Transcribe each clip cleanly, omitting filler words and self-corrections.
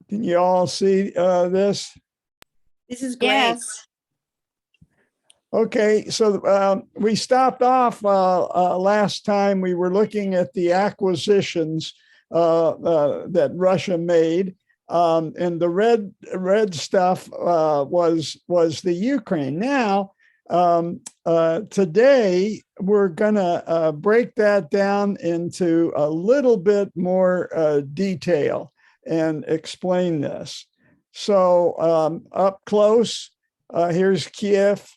Can you all see this? This is great. Yes. Okay, so we stopped off last time. We were looking at the acquisitions that Russia made, and the red stuff was the Ukraine. Now, today we're gonna break that down into a little bit more detail and explain this. So up close, here's Kyiv.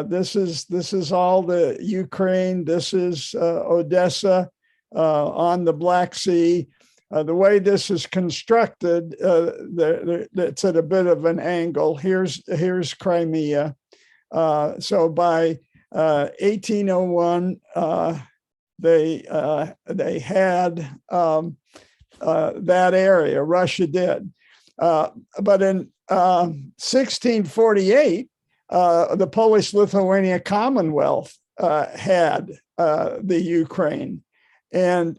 This is all the Ukraine. This is Odessa on the Black Sea. The way this is constructed, it's at a bit of an angle. Here's Crimea. So by 1801, they had that area. Russia did, but in 1648. The Polish Lithuanian Commonwealth had the Ukraine, and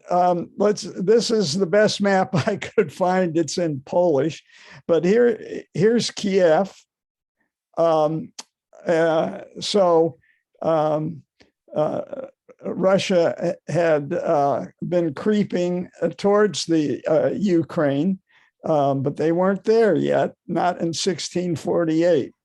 this is the best map I could find. It's in Polish, but here's Kyiv. Russia had been creeping towards the Ukraine, but they weren't there yet, not in 1648.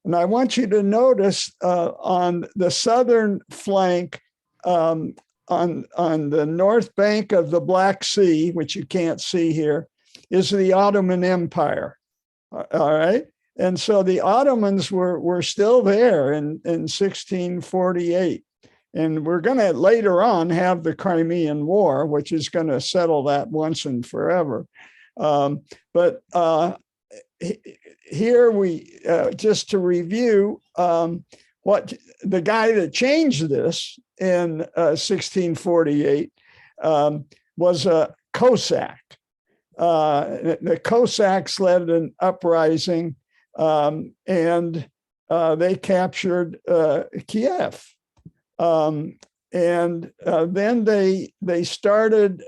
And I want you to notice on the southern flank, on the north bank of the Black Sea, which you can't see here, is the Ottoman Empire. All right. And so the Ottomans were still there in 1648. And we're going to later on have the Crimean War, which is going to settle that once and forever. But here we, just to review, what the guy that changed this in 1648 was a Cossack. The Cossacks led an uprising, and they captured Kyiv. And then they started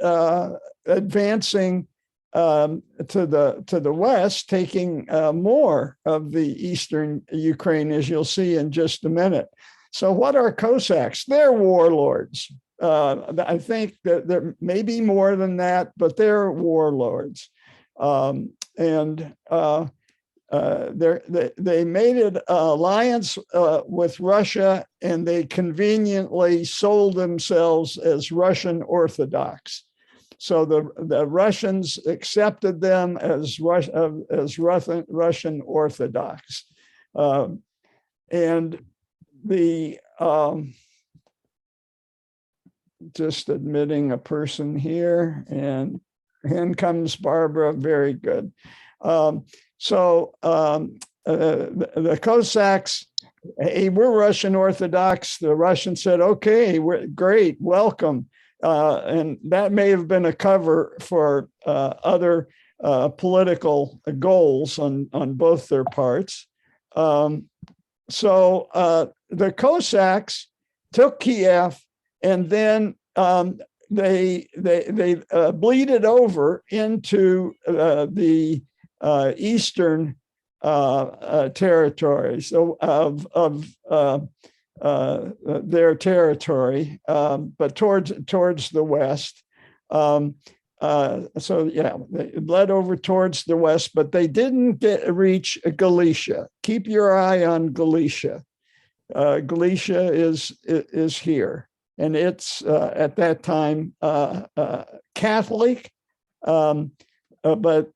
advancing to the west, taking more of the eastern Ukraine, as you'll see in just a minute. So what are Cossacks? They're warlords. I think that there may be more than that, but they're warlords. They made an alliance with Russia, and they conveniently sold themselves as Russian Orthodox. So the Russians accepted them as Russian Orthodox. And the, just admitting a person here, and in comes Barbara, very good. The Cossacks, hey, we're Russian Orthodox. The Russians said, okay, we're great, welcome. And that may have been a cover for other political goals on both their parts. The Cossacks took Kyiv, and then they bleeded over into the eastern territories of their territory, but towards the west. They bled over towards the west, but they didn't reach Galicia. Keep your eye on Galicia. Galicia is here, and it's at that time Catholic, but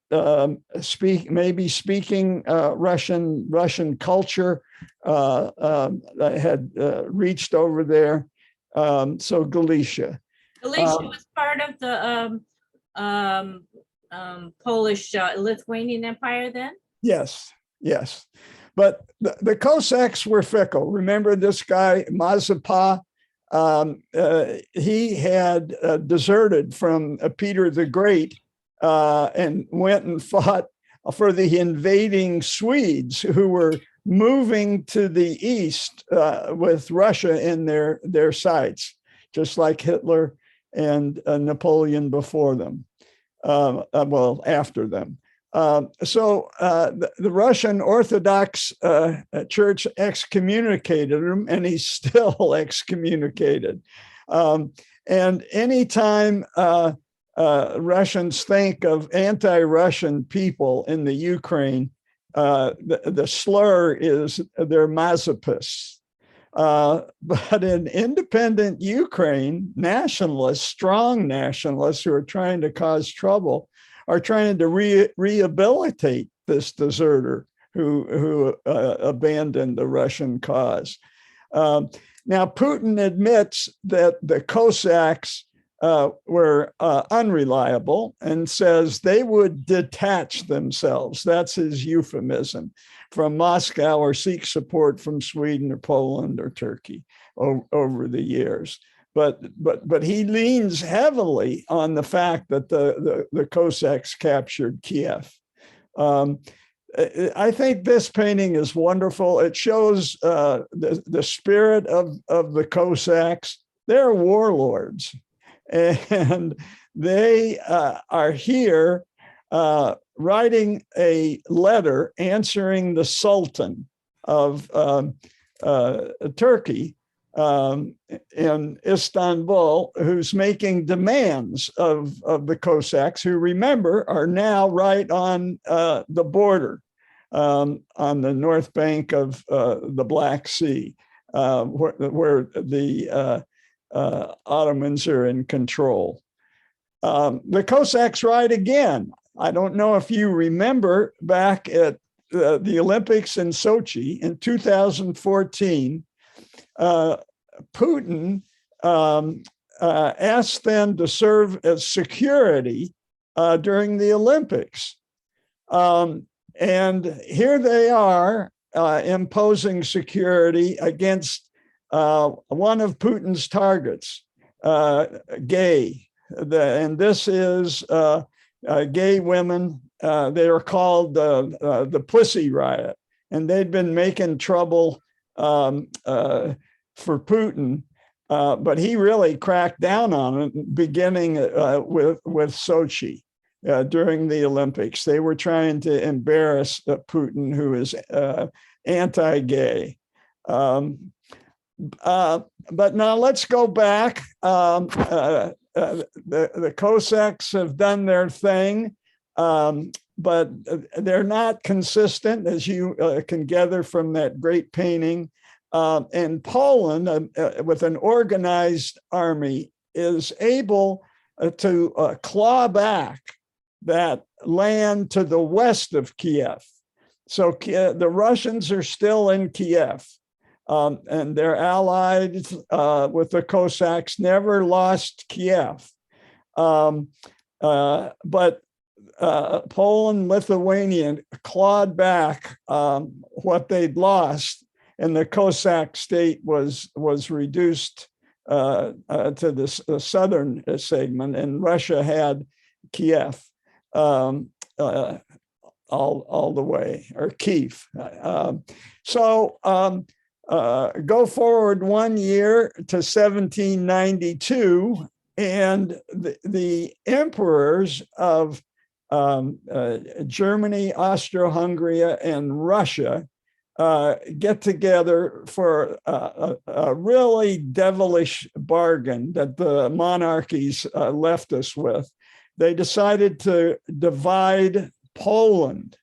maybe speaking Russian culture had reached over there. So Galicia. Galicia was part of the Polish Lithuanian Empire then? Yes. But the Cossacks were fickle. Remember this guy, Mazepa? He had deserted from Peter the Great and went and fought for the invading Swedes, who were moving to the east with Russia in their sights, just like Hitler and Napoleon before them, after them. The Russian Orthodox Church excommunicated him, and he's still excommunicated. And anytime Russians think of anti-Russian people in the Ukraine, the slur is they're masochists. But in independent Ukraine, nationalists, strong nationalists who are trying to cause trouble, are trying to rehabilitate this deserter who abandoned the Russian cause. Now, Putin admits that the Cossacks were unreliable and says they would detach themselves. That's his euphemism, from Moscow, or seek support from Sweden or Poland or Turkey over the years. But he leans heavily on the fact that the Cossacks captured Kyiv. I think this painting is wonderful. It shows the spirit of the Cossacks. They're warlords, and they are here writing a letter answering the Sultan of Turkey in Istanbul, who's making demands of the Cossacks, who, remember, are now right on the border on the north bank of the Black Sea, where the Ottomans are in control. The Cossacks write again. I don't know if you remember back at the Olympics in Sochi in 2014, Putin asked them to serve as security during the Olympics. And here they are imposing security against one of Putin's targets, gay. And this is gay women. They are called the Pussy Riot. And they'd been making trouble for Putin, but he really cracked down on it, beginning with Sochi during the Olympics. They were trying to embarrass Putin, who is anti-gay. But now let's go back. The Cossacks have done their thing, but they're not consistent, as you can gather from that great painting. And Poland, with an organized army, is able to claw back that land to the west of Kyiv. So the Russians are still in Kyiv, and they're allied with the Cossacks, never lost Kyiv. But Poland, Lithuania clawed back what they'd lost, and the Cossack state was reduced to the southern segment, and Russia had Kyiv all the way, or Kyiv. Go forward 1 year to 1792, and the emperors of Germany, Austria Hungary, and Russia get together for a really devilish bargain that the monarchies left us with. They decided to divide Poland.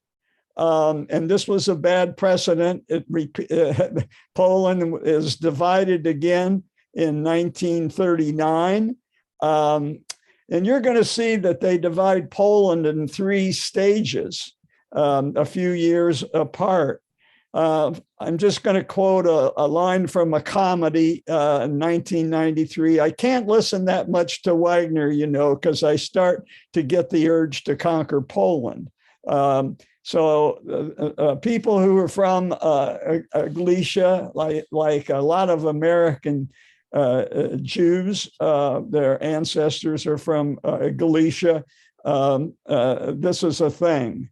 And this was a bad precedent. Poland is divided again in 1939. And you're going to see that they divide Poland in 3 stages, a few years apart. I'm just going to quote a line from a comedy in 1993. I can't listen that much to Wagner, because I start to get the urge to conquer Poland. So people who are from Galicia, like a lot of American Jews, their ancestors are from Galicia. This is a thing.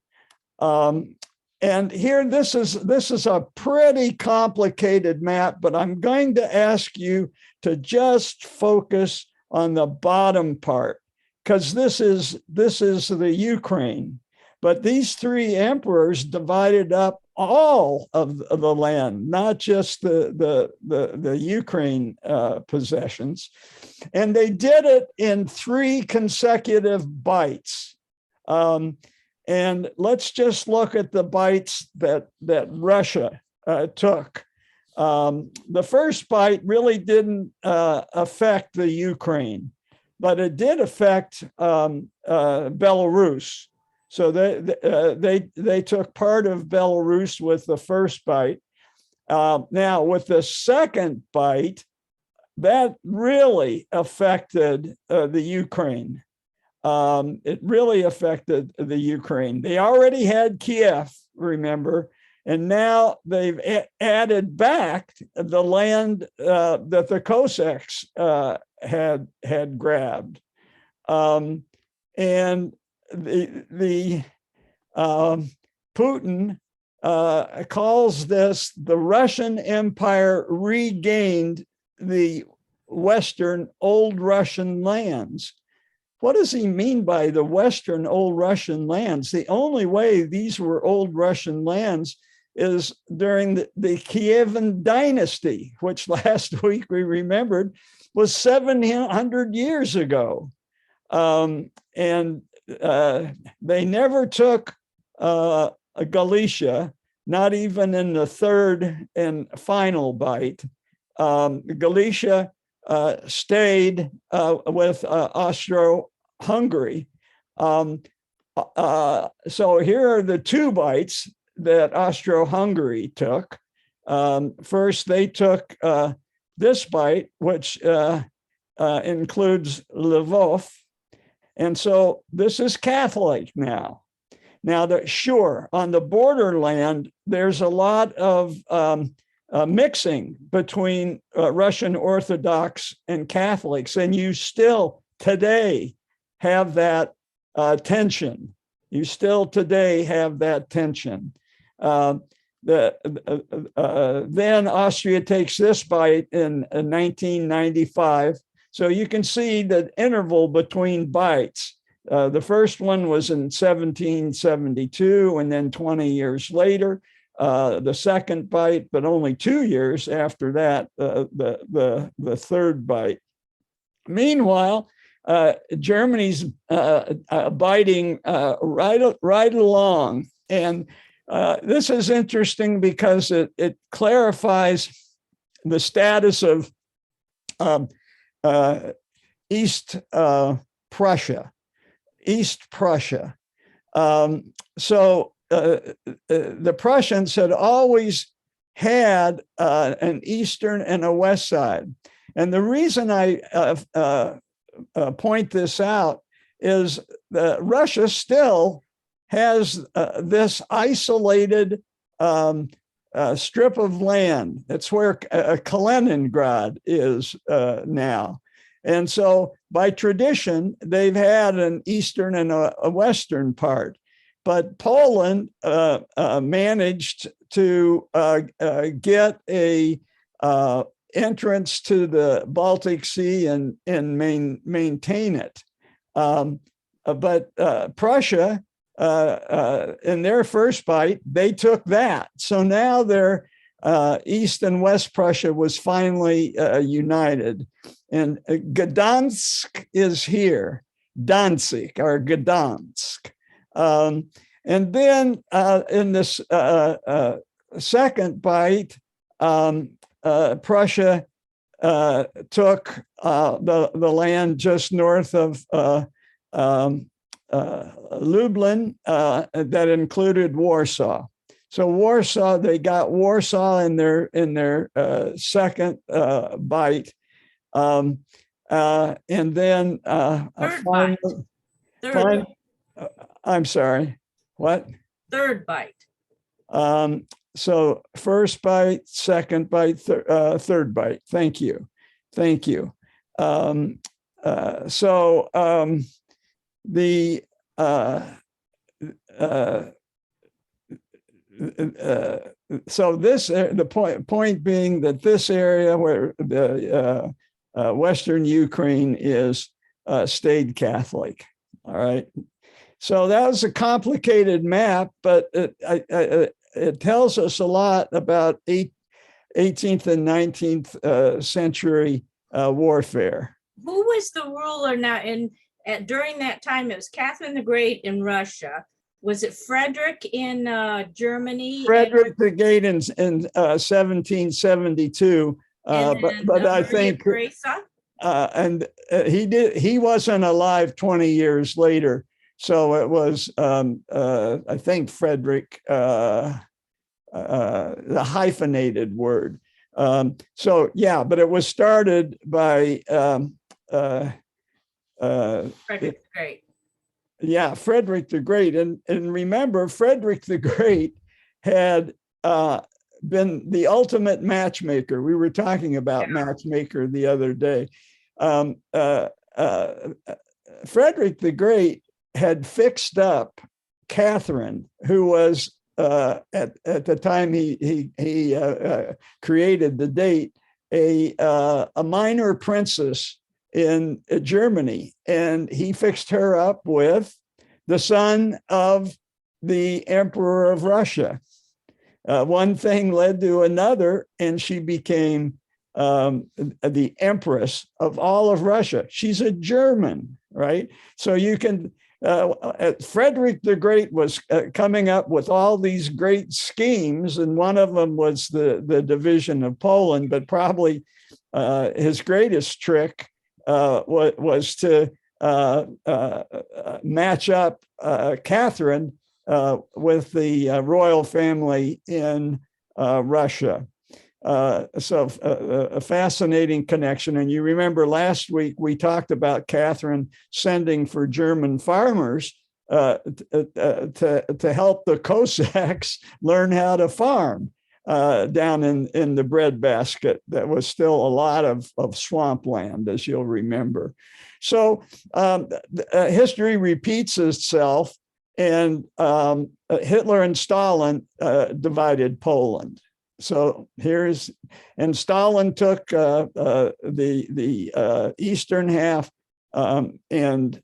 And here, this is a pretty complicated map, but I'm going to ask you to just focus on the bottom part, because this is the Ukraine. But these three emperors divided up all of the land, not just the Ukraine possessions. And they did it in 3 consecutive bites. And let's just look at the bites that Russia took. The first bite really didn't affect the Ukraine, but it did affect Belarus. So they took part of Belarus with the first bite. Now, with the second bite, that really affected the Ukraine. It really affected the Ukraine. They already had Kyiv, remember, and now they've added back the land that the Cossacks had grabbed. And the Putin calls this the Russian Empire regained the Western old Russian lands. What does he mean by the Western old Russian lands? The only way these were old Russian lands is during the Kievan dynasty, which last week we remembered was 700 years ago. And they never took Galicia, not even in the third and final bite. Galicia stayed with Austria Hungary. So here are the 2 bites that Austria Hungary took. First, they took this bite, which includes Lvov. And so this is Catholic now. Now, sure, on the borderland, there's a lot of mixing between Russian Orthodox and Catholics, and you still today have that tension. You still today have that tension. Then Austria takes this bite in 1995. So you can see the interval between bites. The first one was in 1772, and then 20 years later, the second bite, but only 2 years after that, the third bite. Meanwhile, Germany's biting right along. And this is interesting because it clarifies the status of East Prussia. So the Prussians had always had an eastern and a west side. And the reason I point this out is that Russia still has this isolated strip of land. It's where Kaliningrad is now. And so by tradition, they've had an eastern and a western part. But Poland managed to get a entrance to the Baltic Sea and maintain it. But Prussia, in their first bite, they took that. So now their East and West Prussia was finally united. And Gdansk is here, Danzig or Gdansk. And then in this second bite, Prussia took the land just north of Lublin that included Warsaw. So Warsaw, they got Warsaw in their second bite. And then Third. I'm sorry, what? Third bite. So first bite, second bite, third bite. Thank you. So the point being that this area where the Western Ukraine is stayed Catholic. All right. So that was a complicated map, but it tells us a lot about 18th and 19th century warfare. Who was the ruler now during that time? It was Catherine the Great in Russia. Was it Frederick in Germany? Frederick the Great in 1772. But I think he wasn't alive 20 years later. So it was, I think, Frederick, the hyphenated word. So yeah, but it was started by Frederick the Great. Yeah, Frederick the Great. And remember, Frederick the Great had been the ultimate matchmaker. We were talking about matchmaker the other day. Frederick the Great had fixed up Catherine, who was at the time he created the date, a minor princess in Germany, and he fixed her up with the son of the Emperor of Russia. One thing led to another, and she became the Empress of all of Russia. She's a German, right? So you can, Frederick the Great was coming up with all these great schemes, and one of them was the division of Poland, but probably his greatest trick was to match up Catherine with the royal family in Russia. So a fascinating connection. And you remember last week we talked about Catherine sending for German farmers to help the Cossacks learn how to farm down in the breadbasket. That was still a lot of swampland, as you'll remember. So history repeats itself, and Hitler and Stalin divided Poland. So and Stalin took the eastern half, and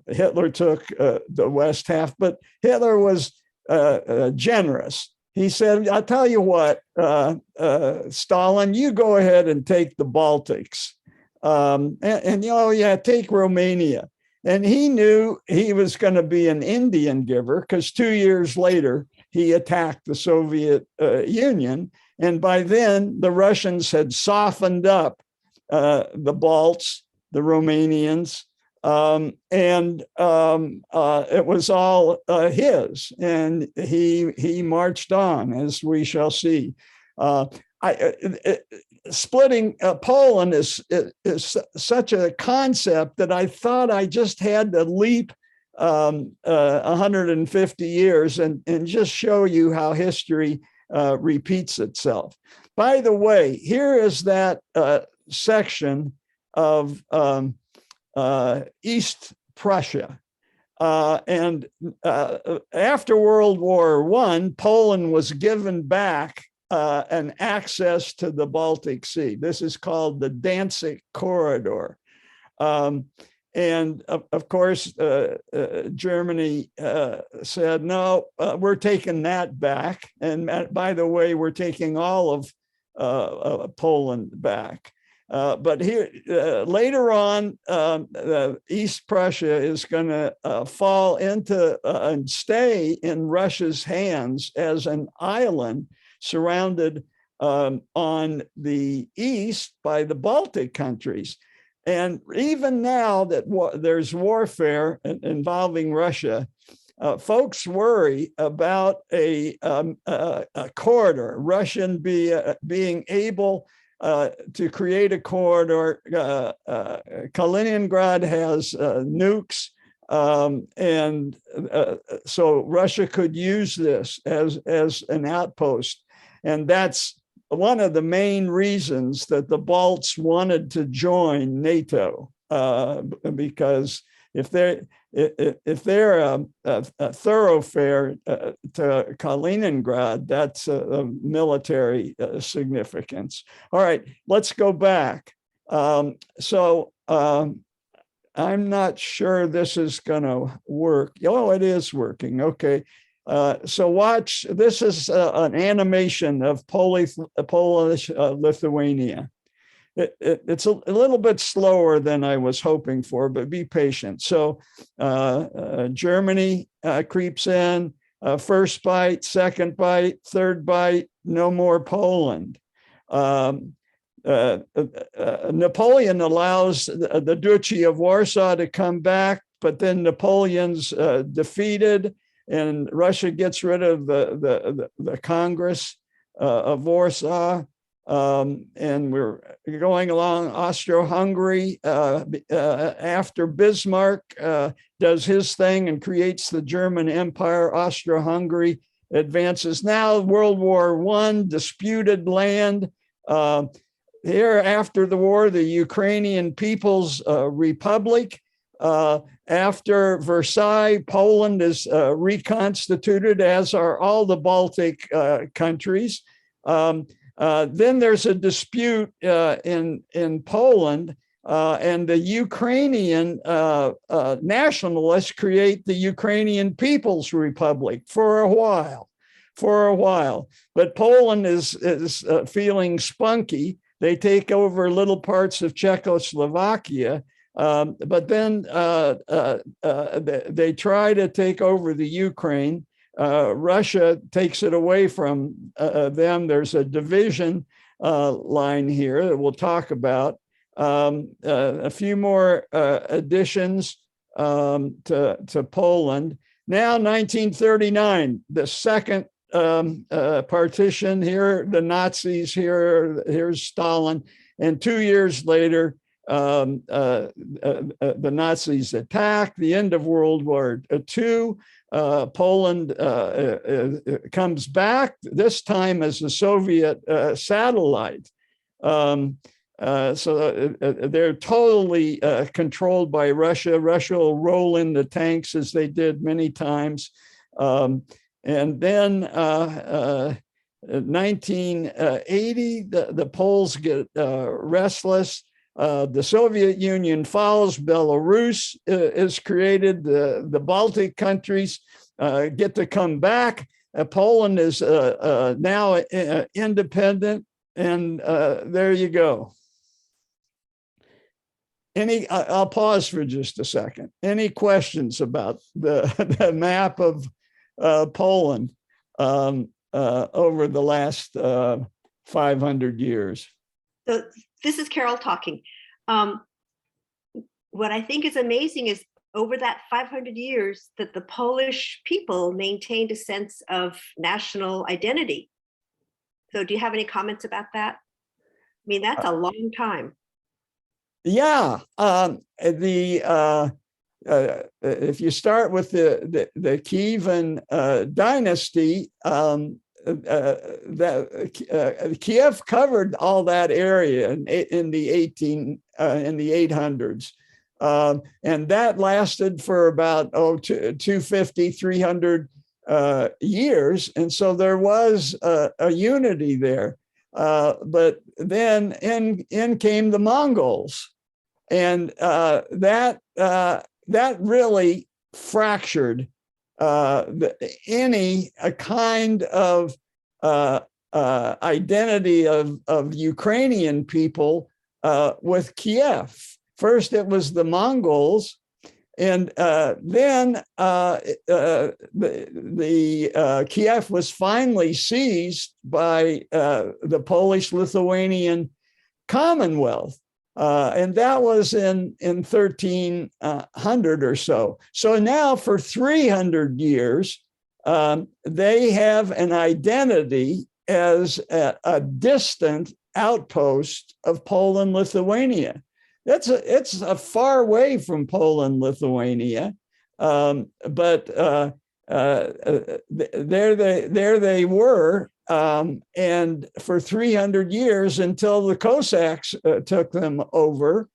Hitler took the west half. But Hitler was generous. He said, "I'll tell you what, Stalin, you go ahead and take the Baltics, and take Romania." And he knew he was going to be an Indian giver, because 2 years later, he attacked the Soviet Union. And by then, the Russians had softened up the Balts, the Romanians, and it was all his. And he marched on, as we shall see. Splitting Poland is such a concept that I thought I just had to leap 150 years and just show you how history repeats itself. By the way, here is that section of East Prussia. And after World War I, Poland was given back an access to the Baltic Sea. This is called the Danzig Corridor. And of course, Germany said, no, we're taking that back. And by the way, we're taking all of Poland back. But here, later on, East Prussia is going to fall into and stay in Russia's hands as an island surrounded on the east by the Baltic countries. And even now that there's warfare involving Russia, folks worry about a corridor, Russian being able to create a corridor. Kaliningrad has nukes, and so Russia could use this as an outpost. And that's one of the main reasons that the Balts wanted to join NATO, because if they're a thoroughfare to Kaliningrad, that's a military significance. All right, let's go back. I'm not sure this is going to work. Oh, it is working. Okay. So watch, this is an animation of Polish Lithuania. It's a little bit slower than I was hoping for, but be patient. So Germany creeps in, first bite, second bite, third bite, no more Poland. Napoleon allows the Duchy of Warsaw to come back, but then Napoleon's defeated, and Russia gets rid of the Congress of Warsaw. And we're going along. Austria Hungary, after Bismarck does his thing and creates the German Empire, Austria Hungary advances. Now World War I, disputed land. Here after the war, the Ukrainian People's Republic. After Versailles, Poland is reconstituted, as are all the Baltic countries. Then there's a dispute in Poland, and the Ukrainian nationalists create the Ukrainian People's Republic for a while. But Poland is feeling spunky. They take over little parts of Czechoslovakia, but then they try to take over the Ukraine. Russia takes it away from them. There's a division line here that we'll talk about. A few more additions to Poland. Now, 1939, the second partition here, the Nazis here, here's Stalin. And 2 years later, the Nazis attack, the end of World War II. Poland comes back, this time as a Soviet satellite. So they're totally controlled by Russia. Russia will roll in the tanks as they did many times. And then 1980, the Poles get restless. The Soviet Union follows. Belarus is created. The Baltic countries get to come back. Poland is now independent. And there you go. I'll pause for just a second. Any questions about the map of Poland over the last 500 years? So this is Carol talking. What I think is amazing is over that 500 years that the Polish people maintained a sense of national identity. So do you have any comments about that? I mean, that's a long time. Yeah. If you start with the Kievan dynasty, Kyiv covered all that area in the 800s, and that lasted for about 250, 300 years, and so there was a unity there. But then in came the Mongols, and that really fractured any kind of identity of Ukrainian people with Kiev. First, it was the Mongols, and then Kiev was finally seized by the Polish Lithuanian Commonwealth. And that was in 1300 or so. So now for 300 years, they have an identity as a distant outpost of Poland, Lithuania. It's a far away from Poland, Lithuania, but there they were. And for 300 years, until the Cossacks took them over,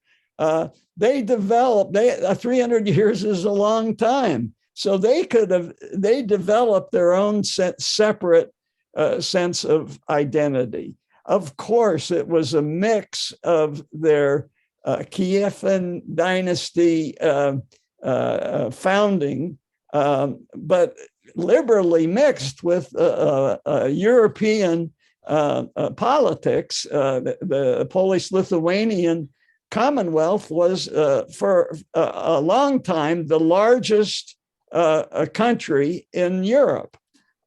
they developed, 300 years is a long time. So they developed their own separate sense of identity. Of course, it was a mix of their Kievan dynasty founding, but liberally mixed with European politics. The Polish Lithuanian Commonwealth was for a long time the largest country in Europe.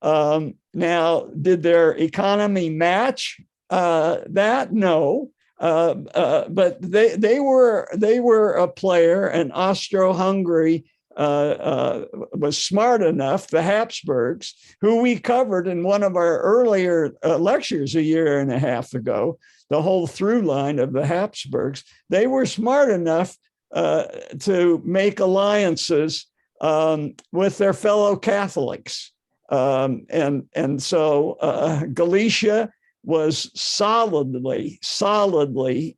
Now, did their economy match that? No. But they were a player, and Austria Hungary was smart enough, the Habsburgs, who we covered in one of our earlier lectures a year and a half ago, the whole through line of the Habsburgs. They were smart enough to make alliances with their fellow Catholics. And so Galicia was solidly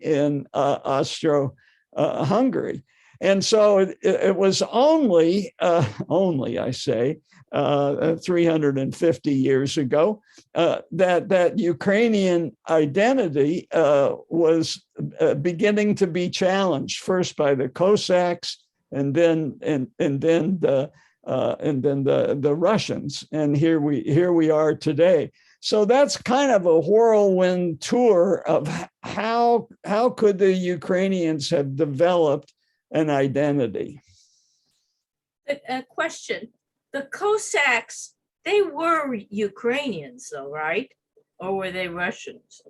in Austro-Hungary. And so it was only, I say, 350 years ago that Ukrainian identity was beginning to be challenged, first by the Cossacks, and then the Russians. And here we are today. So that's kind of a whirlwind tour of how could the Ukrainians have developed an identity. A question: the Cossacks, they were Ukrainians, though, right? Or were they Russians?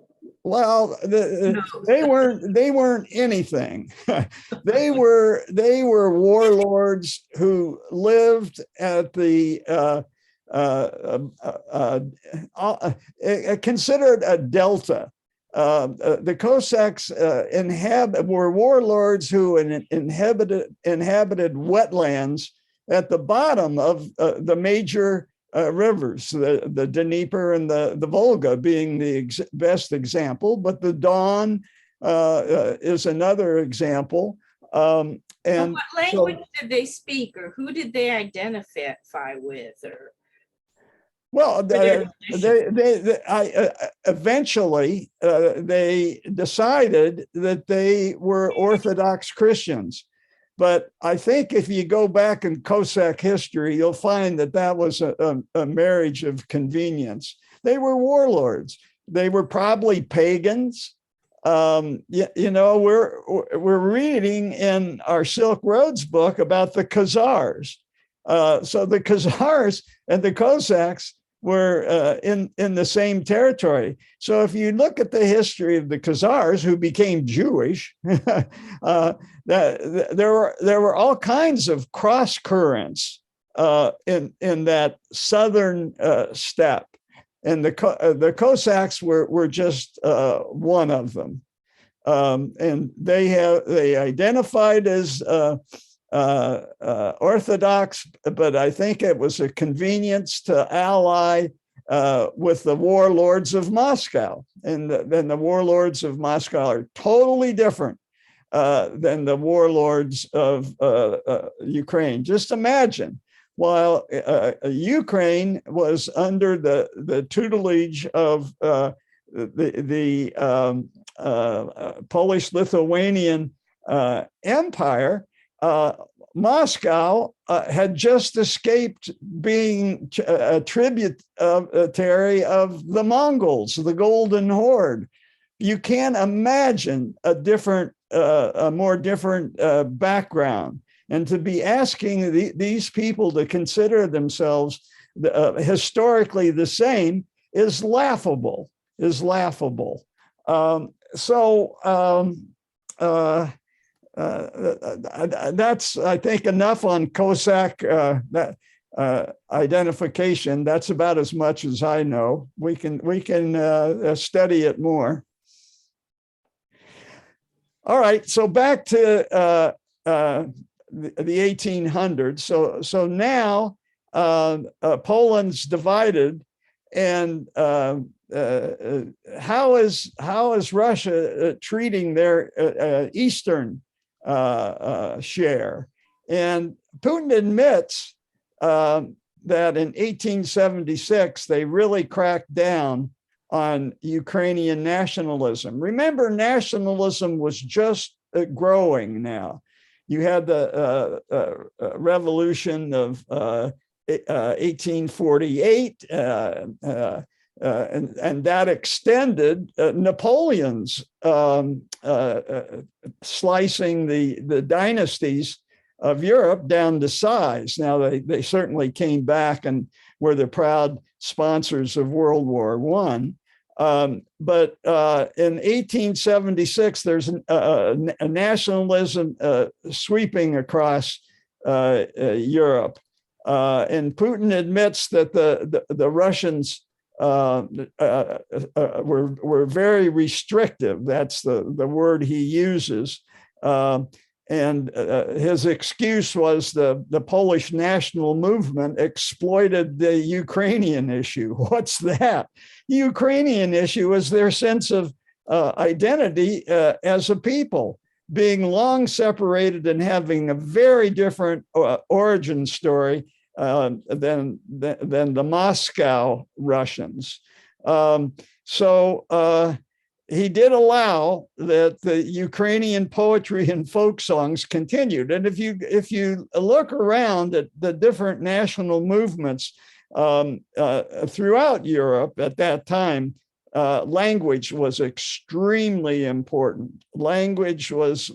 Well, they weren't anything. they were warlords who lived at the considered a delta. The Cossacks were warlords who inhabited wetlands at the bottom of the major rivers, the Dnieper and the Volga being the best example, but the Don is another example. And what language did they speak, or who did they identify with? Or well, eventually they decided that they were Orthodox Christians. But I think if you go back in Cossack history, you'll find that was a marriage of convenience. They were warlords. They were probably pagans. We're reading in our Silk Roads book about the Czars. So the Czars and the Cossacks were in the same territory. So if you look at the history of the Czars, who became Jewish, there were all kinds of cross currents in that southern steppe, and the Cossacks were just one of them, and they identified as Orthodox, but I think it was a convenience to ally with the warlords of Moscow. And then the warlords of Moscow are totally different than the warlords of Ukraine. Just imagine, while Ukraine was under the tutelage of the Polish Lithuanian Empire, Moscow had just escaped being a tributary of the Mongols, the Golden Horde. You can't imagine a more different background. And to be asking these people to consider themselves historically the same is laughable. That's, I think, enough on Cossack identification. That's about as much as I know. We can study it more. All right, so back to the 1800s. So now Poland's divided, and how is Russia treating their eastern share? And Putin admits that in 1876 they really cracked down on Ukrainian nationalism. Remember, nationalism was just growing now. You had the revolution of 1848, and that extended Napoleon's slicing the dynasties of Europe down to size. Now, they certainly came back and were the proud sponsors of World War I. But in 1876, there's a nationalism sweeping across Europe. And Putin admits that the Russians were very restrictive. That's the word he uses. And his excuse was the Polish national movement exploited the Ukrainian issue. What's that? The Ukrainian issue is their sense of identity as a people, being long separated and having a very different origin story than the Moscow Russians. He did allow that the Ukrainian poetry and folk songs continued. And if you look around at the different national movements throughout Europe at that time, language was extremely important. Language was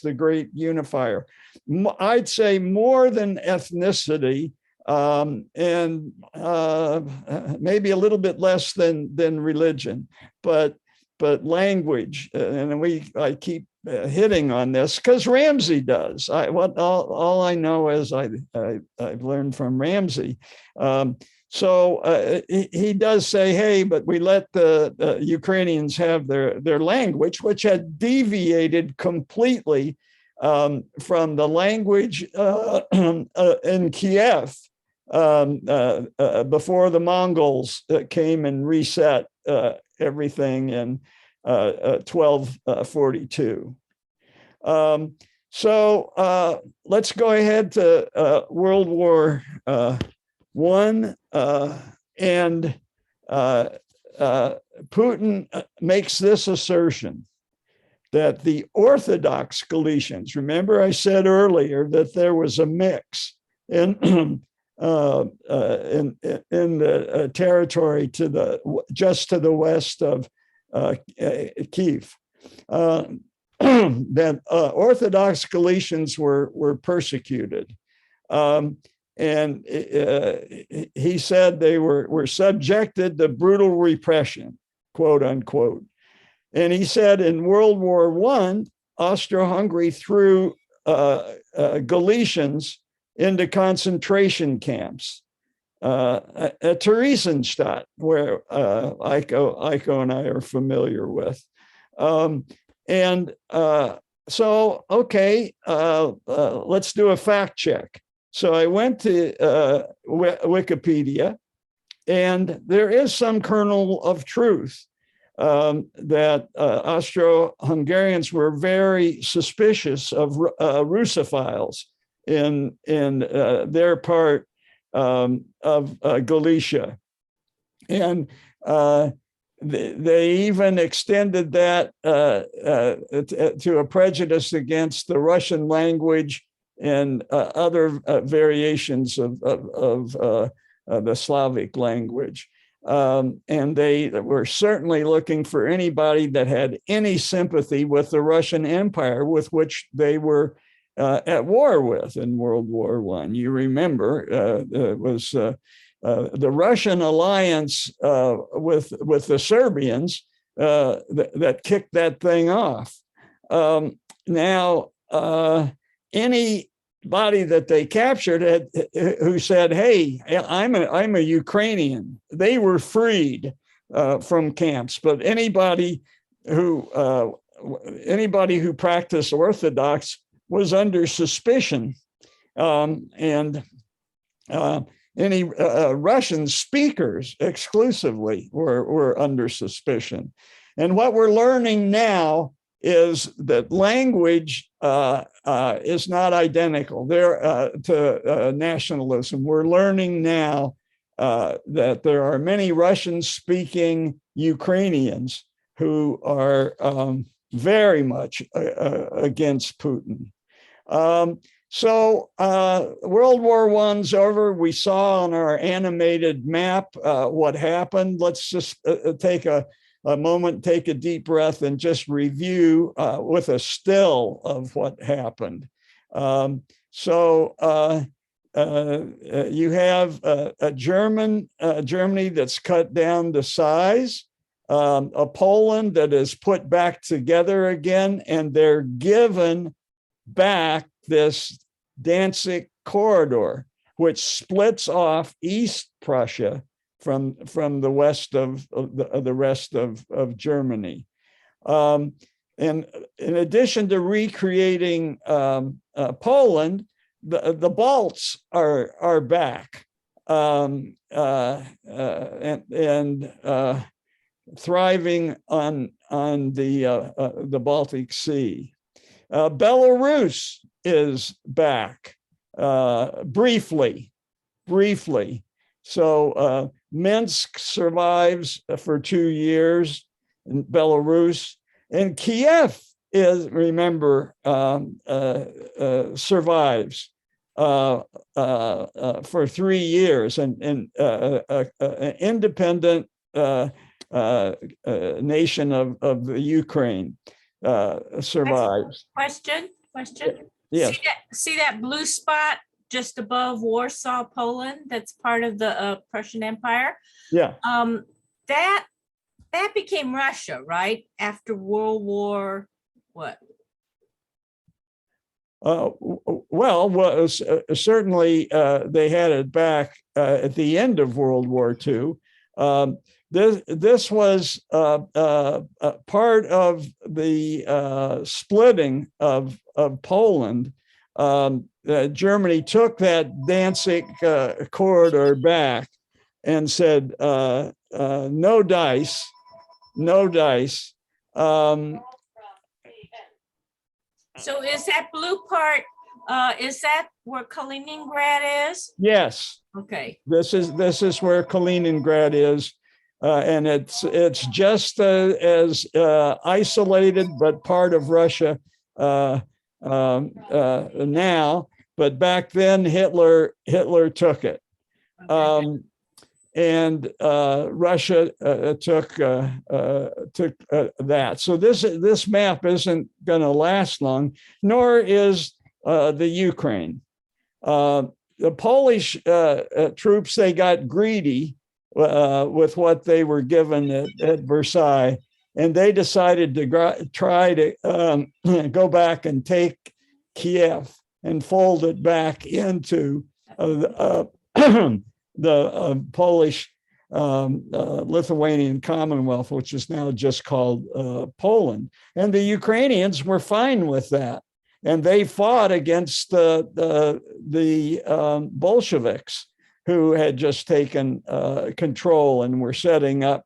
the great unifier. I'd say more than ethnicity, and maybe a little bit less than religion, but language. And I keep hitting on this because Ramsey does. All I know is I've learned from Ramsey. He does say, hey, but we let the Ukrainians have their language, which had deviated completely from the language in Kyiv before the Mongols came and reset everything in 1242. Let's go ahead to World War I, and Putin makes this assertion that the Orthodox Galicians, remember I said earlier that there was a mix in the territory just to the west of Kyiv, that Orthodox Galicians were persecuted. And he said they were subjected to brutal repression, quote unquote. And he said in World War I, Austria Hungary threw Galicians into concentration camps at Theresienstadt, where Eiko and I are familiar with. Let's do a fact check. So I went to Wikipedia, and there is some kernel of truth that Austro-Hungarians were very suspicious of Russophiles in their part of Galicia. And they even extended that to a prejudice against the Russian language and other variations of the Slavic language. And they were certainly looking for anybody that had any sympathy with the Russian Empire, with which they were at war with in World War I. You remember, it was the Russian alliance with the Serbians that kicked that thing off. Anybody that they captured who said, "Hey, I'm a Ukrainian," they were freed from camps. But anybody who practiced Orthodox was under suspicion, and any Russian speakers exclusively were under suspicion. And what we're learning now is that language is not identical to nationalism. We're learning now that there are many Russian-speaking Ukrainians who are very much against Putin. World War I's over. We saw on our animated map what happened. Let's just take a moment, take a deep breath, and just review with a still of what happened. You have a Germany that's cut down to size, a Poland that is put back together again, and they're given back this Danzig corridor, which splits off East Prussia from the west of the rest of Germany. And in addition to recreating Poland, the Balts are back and thriving on the Baltic Sea. Belarus is back briefly. So Minsk survives for 2 years in Belarus, and Kyiv survives for 3 years, and an independent nation of the Ukraine survives. Question. Yes. See that blue spot just above Warsaw, Poland? That's part of the Prussian Empire. Yeah. That became Russia, right? After World War what? Certainly they had it back at the end of World War II. This was part of the splitting of Poland. Germany took that Danzig corridor back and said, no dice. So is that blue part, is that where Kaliningrad is? Yes. Okay. This is where Kaliningrad is. And it's just as isolated, but part of Russia now. But back then, Hitler took it, and Russia took that. So this map isn't going to last long, nor is the Ukraine. The Polish troops, they got greedy with what they were given at Versailles, and they decided to try to go back and take Kyiv and fold it back into the Polish Lithuanian Commonwealth, which is now just called Poland. And the Ukrainians were fine with that, and they fought against the Bolsheviks, who had just taken control and were setting up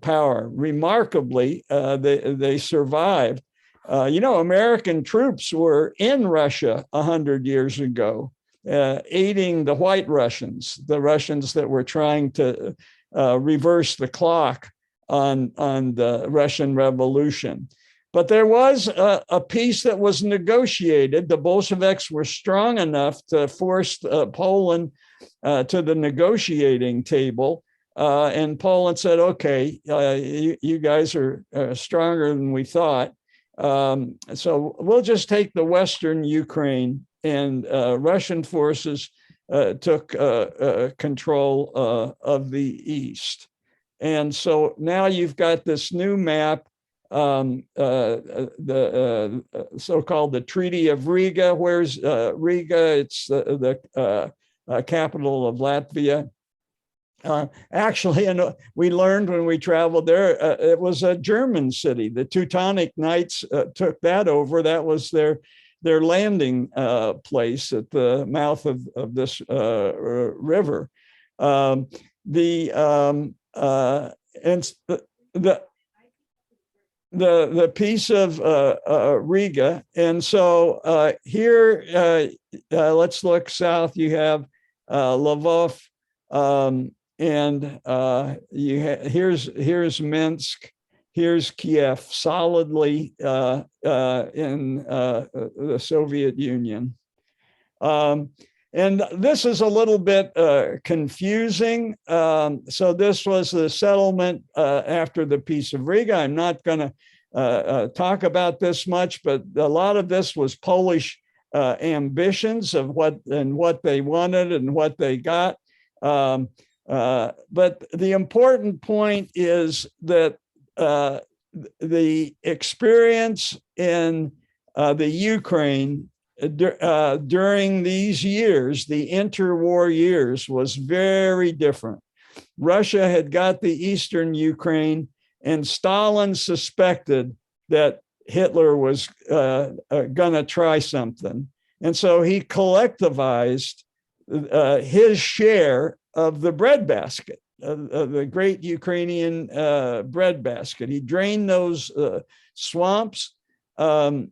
power. Remarkably, they survived. American troops were in Russia 100 years ago, aiding the White Russians, the Russians that were trying to reverse the clock on the Russian Revolution. But there was a peace that was negotiated. The Bolsheviks were strong enough to force Poland to the negotiating table. And Poland said, okay, you guys are stronger than we thought. So we'll just take the Western Ukraine, and Russian forces took control of the East. And so now you've got this new map, the so-called the Treaty of Riga. Where's Riga? It's the capital of Latvia. Actually, and we learned when we traveled there, it was a German city. The Teutonic Knights took that over. That was their landing place at the mouth of this river. The Peace of Riga. And so here, let's look south. You have Lvov, and here's Minsk. here's Kyiv, solidly in the Soviet Union. And this is a little bit confusing. So this was the settlement after the Peace of Riga. I'm not going to talk about this much, but a lot of this was Polish ambitions of what they wanted and what they got. But the important point is that the experience in the Ukraine during these years, the interwar years, was very different. Russia had got the eastern Ukraine, and Stalin suspected that Hitler was going to try something. And so he collectivized his share of the breadbasket, of the great Ukrainian breadbasket. He drained those swamps, and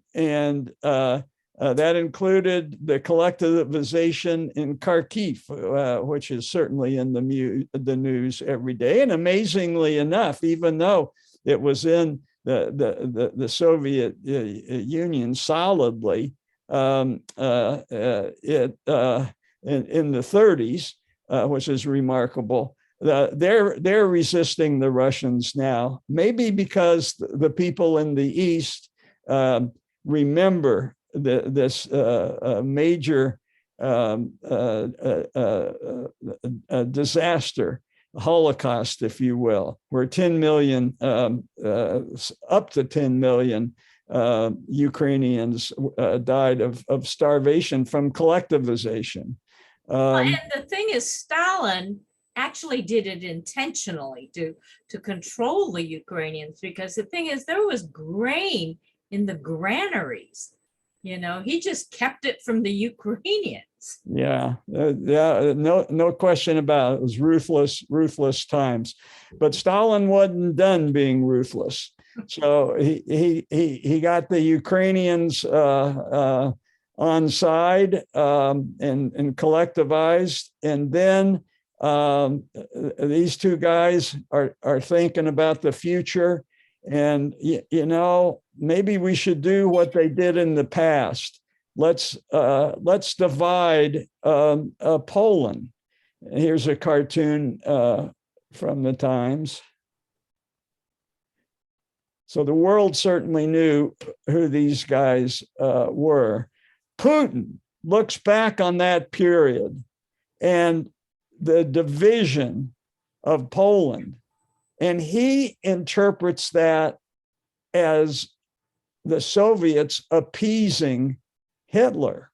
that included the collectivization in Kharkiv, which is certainly in the news every day. And amazingly enough, even though it was in the Soviet Union solidly in the 30s, which is remarkable, they're resisting the Russians now, maybe because the people in the East remember this major disaster, Holocaust, if you will, where 10 million, up to 10 million Ukrainians died of starvation from collectivization. And the thing is, Stalin actually did it intentionally to control the Ukrainians, because the thing is, there was grain in the granaries. He just kept it from the Ukrainians. Yeah, no question about it. It was ruthless times. But Stalin wasn't done being ruthless. So he got the Ukrainians on side and collectivized. And then these two guys are thinking about the future. And, maybe we should do what they did in the past. Let's divide Poland. Here's a cartoon from the Times. So the world certainly knew who these guys were. Putin looks back on that period and the division of Poland, and he interprets that as the Soviets appeasing Hitler.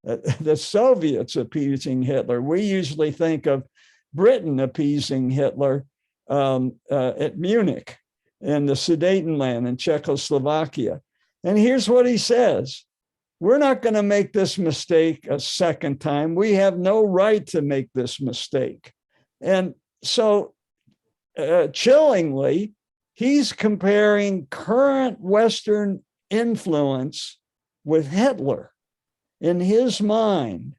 The Soviets appeasing Hitler. We usually think of Britain appeasing Hitler at Munich and the Sudetenland and Czechoslovakia. And here's what he says: we're not going to make this mistake a second time. We have no right to make this mistake. And so chillingly, he's comparing current Western influence with Hitler in his mind.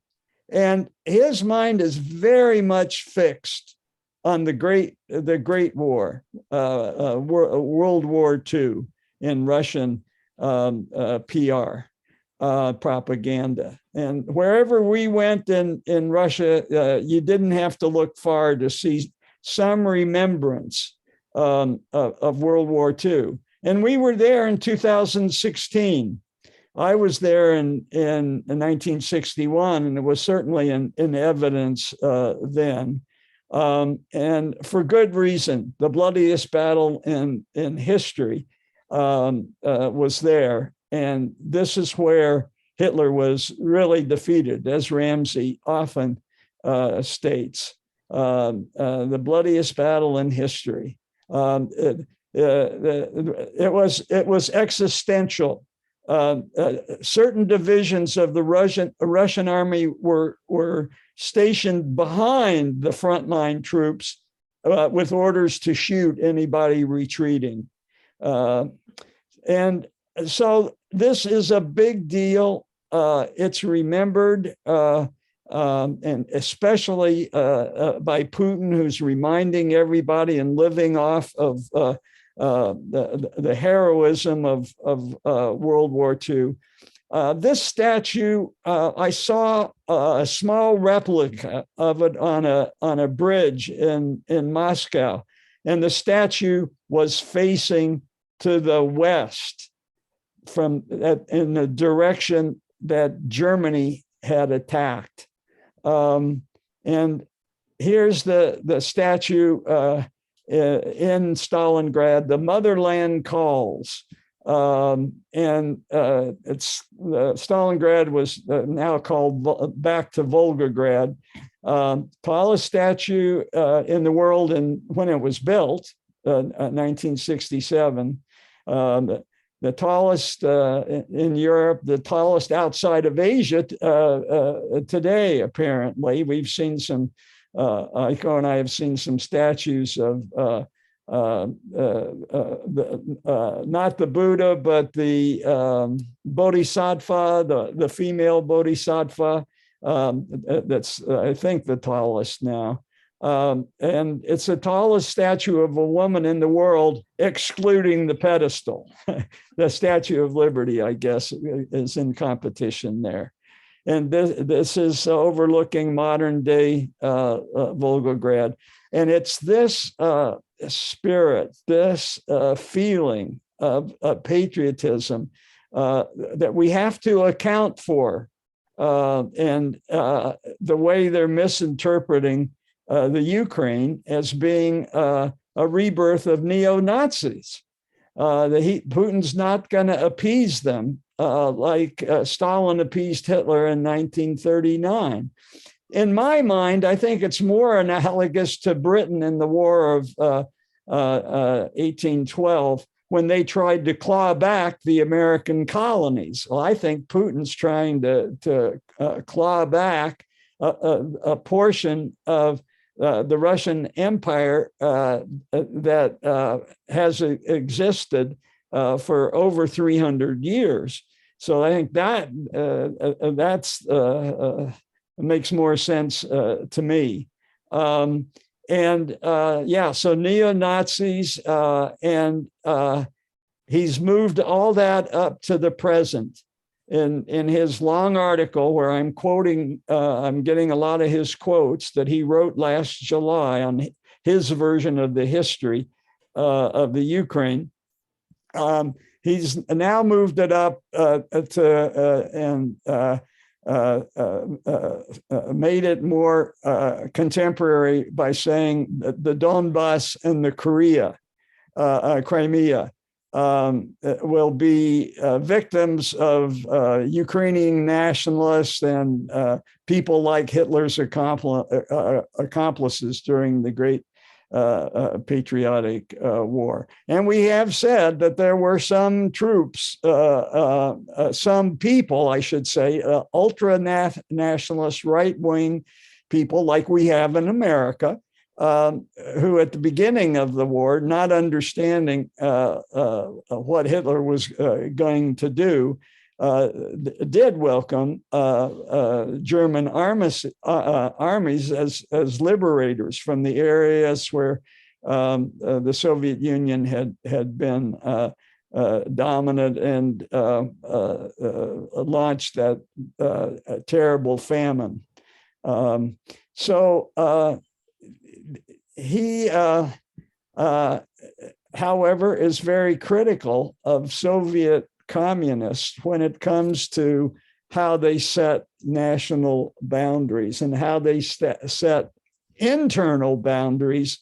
And his mind is very much fixed on the Great War, World War II in Russian PR propaganda. And wherever we went in Russia, you didn't have to look far to see some remembrance of World War II. And we were there in 2016. I was there in 1961, and it was certainly in evidence then. And for good reason. The bloodiest battle in history was there. And this is where Hitler was really defeated, as Ramsey often states. The bloodiest battle in history. It was existential. Certain divisions of the Russian army were stationed behind the frontline troops with orders to shoot anybody retreating. And so this is a big deal. It's remembered, and especially by Putin, who's reminding everybody and living off of the heroism of World War II. This statue, I saw a small replica of it on a bridge in Moscow, and the statue was facing to the west in the direction that Germany had attacked. And here's the statue in Stalingrad, the motherland calls. Stalingrad was now called back to Volgograd. Tallest statue in the world, and when it was built, 1967. The tallest in Europe, the tallest outside of Asia today, apparently. We've seen some, Aiko and I have seen some statues of not the Buddha, but the Bodhisattva, the female Bodhisattva. That's, I think, the tallest now. And it's the tallest statue of a woman in the world, excluding the pedestal. The Statue of Liberty, I guess, is in competition there. And this is overlooking modern day Volgograd. And it's this spirit, this feeling of patriotism that we have to account for. And the way they're misinterpreting the Ukraine as being a rebirth of neo-Nazis. Putin's not going to appease them like Stalin appeased Hitler in 1939. In my mind, I think it's more analogous to Britain in the War of 1812, when they tried to claw back the American colonies. Well, I think Putin's trying to claw back a portion of the Russian Empire that has existed for over 300 years. So I think that makes more sense to me. So neo-Nazis, and he's moved all that up to the present. In his long article, where I'm quoting, I'm getting a lot of his quotes that he wrote last July on his version of the history of the Ukraine. He's now moved it up made it more contemporary by saying that the Donbass and the Crimea will be victims of Ukrainian nationalists and people like Hitler's accomplices during the Great Patriotic War. And we have said that there were some troops, some people, I should say, ultra-nationalist right-wing people like we have in America, who at the beginning of the war, not understanding what Hitler was going to do, did welcome German armies as liberators from the areas where the Soviet Union had been dominant and launched that terrible famine. He, however, is very critical of Soviet communists when it comes to how they set national boundaries and how they set internal boundaries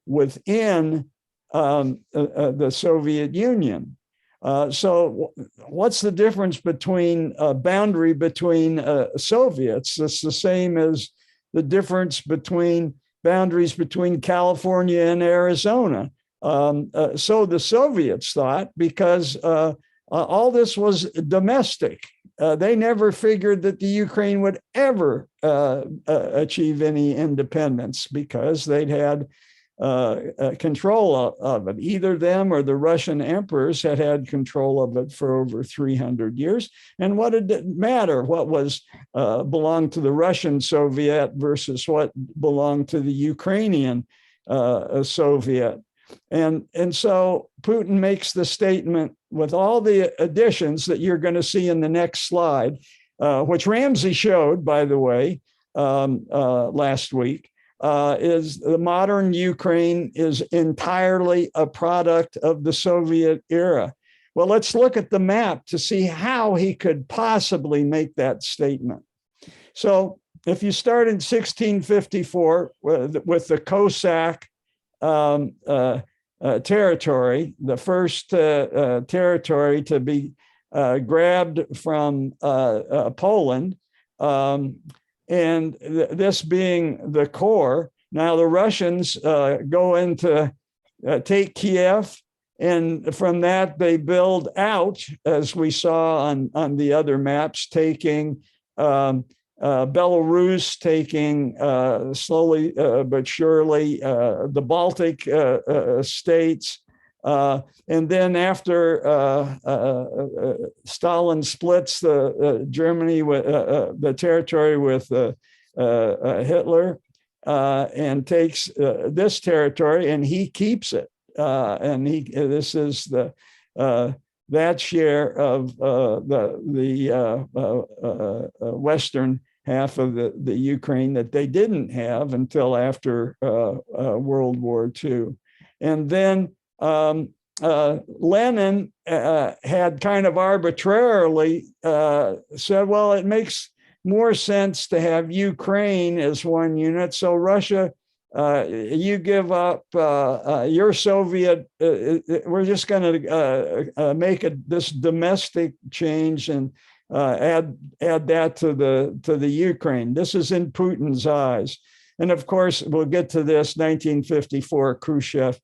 within the Soviet Union. So what's the difference between a boundary between Soviets? It's the same as the difference between boundaries between California and Arizona. So the Soviets thought, because all this was domestic, they never figured that the Ukraine would ever achieve any independence, because they'd had control of it. Either them or the Russian emperors had control of it for over 300 years. And what did it matter what was belonged to the Russian Soviet versus what belonged to the Ukrainian Soviet? And so Putin makes the statement with all the additions that you're going to see in the next slide, which Ramsey showed, by the way, last week, is the modern Ukraine is entirely a product of the Soviet era. Well, let's look at the map to see how he could possibly make that statement. So if you start in 1654 with the Cossack territory, the first territory to be grabbed from Poland, and this being the core. Now the Russians go in to take Kyiv, and from that they build out, as we saw on the other maps, taking Belarus, taking slowly but surely the Baltic states. And then after Stalin splits Germany with the territory with Hitler and takes this territory, and he keeps it. And this is that share of the western half of the Ukraine that they didn't have until after World War II. And then Lenin had kind of arbitrarily said, well, it makes more sense to have Ukraine as one unit. So Russia, you give up your Soviet, we're just going to make this domestic change and add that to the Ukraine. This is in Putin's eyes. And of course, we'll get to this, 1954, Khrushchev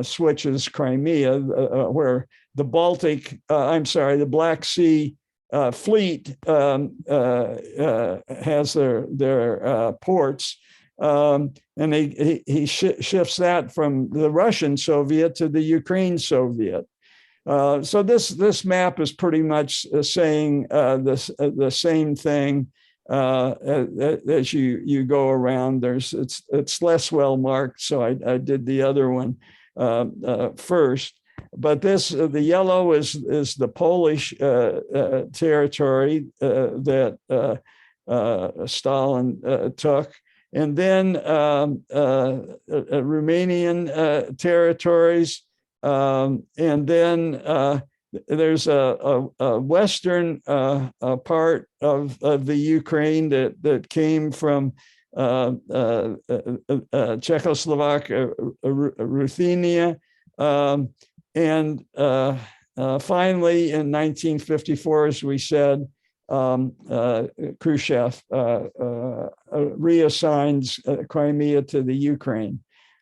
switches Crimea, where the Black Sea fleet has their ports, and he shifts that from the Russian Soviet to the Ukraine Soviet. So this map is pretty much saying the same thing as you go around. It's less well marked, so I did the other one first. But the yellow is the Polish territory that Stalin took, and then Romanian territories, and then there's a western part of the Ukraine that came from Czechoslovakia, Ruthenia, and finally in 1954, as we said, Khrushchev reassigns Crimea to the Ukraine.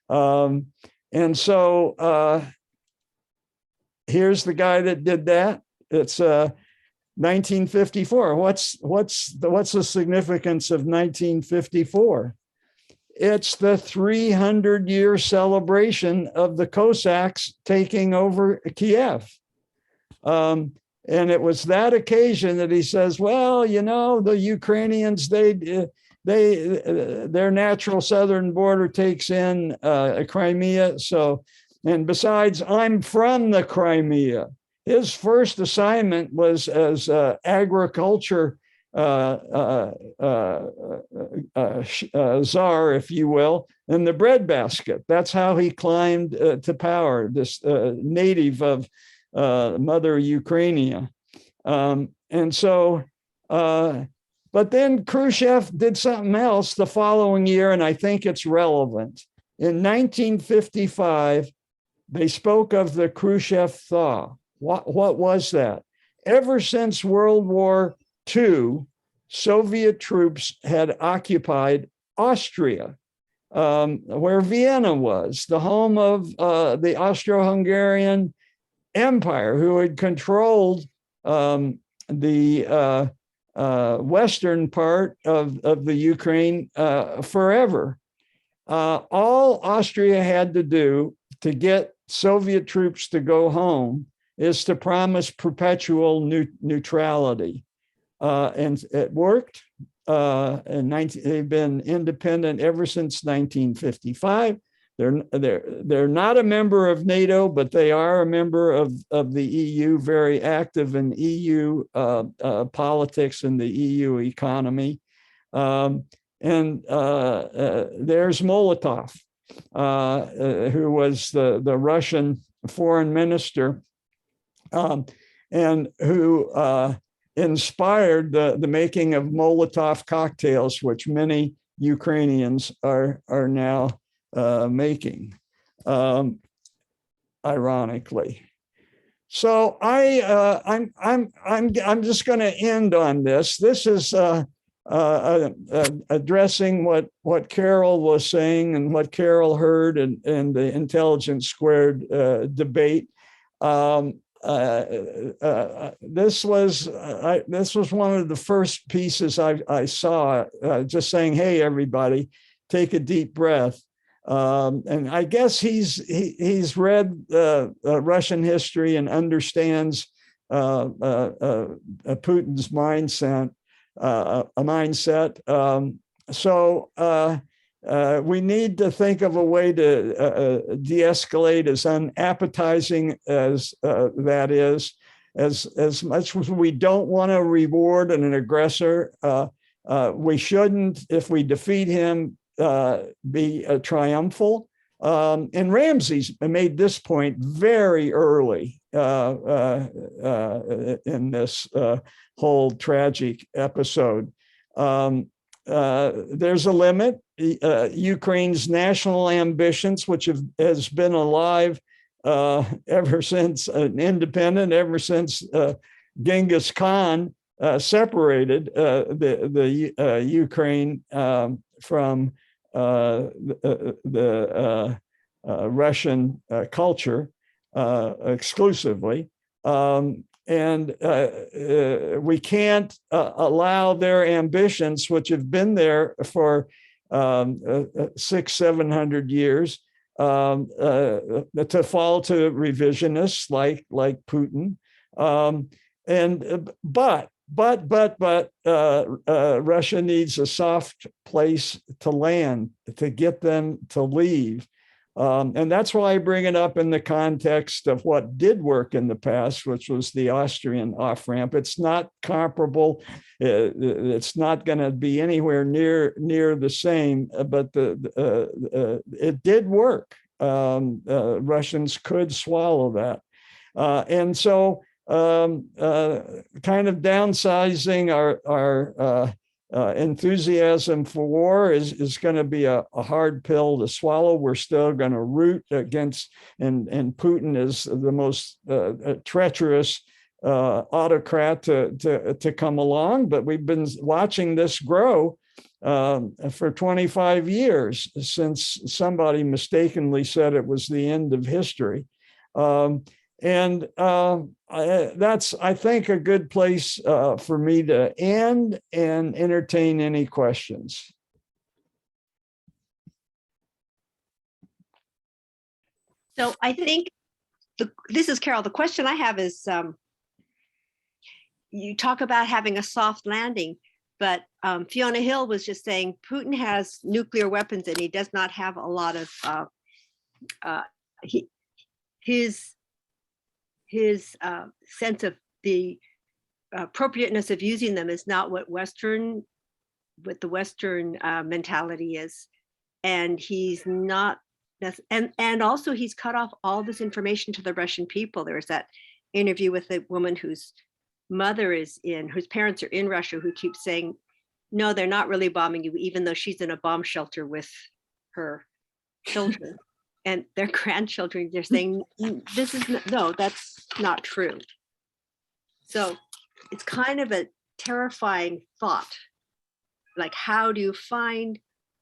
And so here's the guy that did that. It's 1954. What's the significance of 1954? It's the 300-year celebration of the Cossacks taking over Kyiv. And it was that occasion that he says, well, you know, the Ukrainians, their natural southern border takes in Crimea. So, and besides, I'm from the Crimea. His first assignment was as agriculture czar, if you will, in the breadbasket. That's how he climbed to power, this native of Mother Ukraine. And so, but then Khrushchev did something else the following year, and I think it's relevant. In 1955, they spoke of the Khrushchev thaw. What was that? Ever since World War II, Soviet troops had occupied Austria, where Vienna was, the home of the Austro Hungarian Empire, who had controlled the western part of the Ukraine forever. All Austria had to do to get Soviet troops to go home is to promise perpetual neutrality. And it worked. They've been independent ever since 1955. they're not a member of NATO, but they are a member of the EU, very active in EU politics and the EU economy. And there's Molotov, who was the Russian foreign minister, and who inspired the making of Molotov cocktails, which many Ukrainians are now making, ironically. So I'm just going to end on this. This is addressing what Carol was saying and what Carol heard in the Intelligence Squared debate. This was one of the first pieces I saw, just saying, "Hey, everybody, take a deep breath." And I guess he's read Russian history and understands Putin's mindset. So we need to think of a way to de-escalate, as unappetizing as that is. As much as we don't want to reward an aggressor, we shouldn't, if we defeat him, be triumphal. And Ramsey's made this point very early in this whole tragic episode. There's a limit. Ukraine's national ambitions, which has been alive ever since independent, ever since Genghis Khan separated the Ukraine from the Russian culture exclusively. And we can't allow their ambitions, which have been there for 600-700 years, to fall to revisionists like Putin. But Russia needs a soft place to land to get them to leave. And that's why I bring it up in the context of what did work in the past, which was the Austrian off-ramp. It's not comparable. It's not going to be anywhere near the same, but it did work. Russians could swallow that. And so kind of downsizing our enthusiasm for war is going to be a hard pill to swallow. We're still going to root against, and Putin is the most treacherous autocrat to come along. But we've been watching this grow for 25 years, since somebody mistakenly said it was the end of history. And that's, I think, a good place for me to end and entertain any questions. So I think this is Carol. The question I have is, you talk about having a soft landing, but Fiona Hill was just saying Putin has nuclear weapons and he does not have a lot of his sense of the appropriateness of using them is not what the Western mentality is. And he's not, and also he's cut off all this information to the Russian people. There was that interview with a woman whose parents are in Russia, who keeps saying, no, they're not really bombing you, even though she's in a bomb shelter with her children. And their grandchildren, they're saying, that's not true. So it's kind of a terrifying thought. Like, how do you find